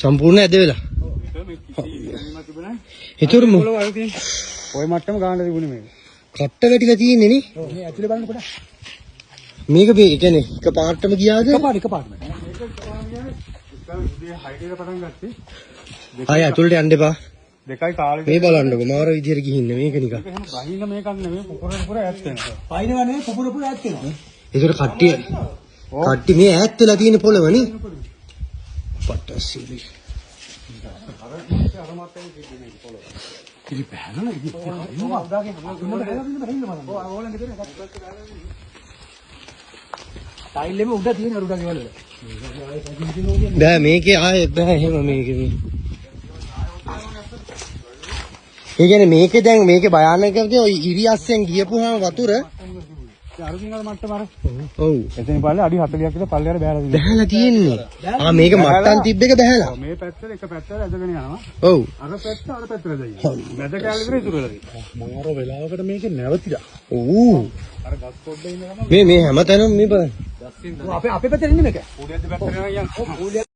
සම්පූර්ණ ඇද වෙලා. ඒතරම ඔය මට්ටම ගාන්න තිබුණේ මේක. කට්ට වැටිලා තියෙන්නේ නේ. ඔව් මේ ඇතුලේ බලන්න පොඩ. මේක මේ කියන්නේ එක පාටම ගියාද? එක පාටම. මේක හයිට් එක පටන් ගත්තේ. ආය ඇතුළට යන්න එපා. දෙකයි කාලේ. මේ බලන්නකො මාර විදියට ගිහින් මේක නිකන්. එහෙනම් බහින්න මේකක් නෙමෙයි පුපුර ඈත් වෙනවා. බහිනවා නෙමෙයි පුපුර ඈත් වෙනවා. ඒකට කට්ටිය මේ ඈත් වෙලා තියෙන පොළවනේ. පට්ටසිලි. අර මාතේ කිව්වේ පොළව. ඉතින් බහනන ඉතින් ඉන්නවා උදාගෙන මොකද හැලවින්න බලන්න. ඔව් ඕලෙන් ගෙදර ටයිල් එකේ උඩ තියෙන උඩ ගෙවල. බෑ මේකේ ආයෙත් බෑ එහෙම මේකේ මේ. ඒ කියන්නේ මේකේ දැන් මේකේ භයානකකදී ඔය ඉරියස්සෙන් ගියපුවාම වතුර අරුකින් අර මට්ටම අර. ඔව්. එතන බලලා අඩි 40ක් විතර පල්ලෙහාට බහැලා තියෙන්නේ. මේක මට්ටම් තිබ්බ එක බහැලා. මේ පැත්තට එක පැත්තට ඇදගෙන යනවා. ඔව්. අර පැත්ත අර පැත්තට දැයියා. මැද කැලේ විතර ඉතුරු වෙලා තියෙනවා. මම අර වෙලාවකට මේකේ නැවතිලා. ඔව්. අර ගස් පොඩ්ඩේ ඉන්න ගමන් මේ හැමතැනම මේ බලන්න. අපේ පැත්තට ඉන්නේ මේක. ඌලියත් පැත්තට යනවා යන්.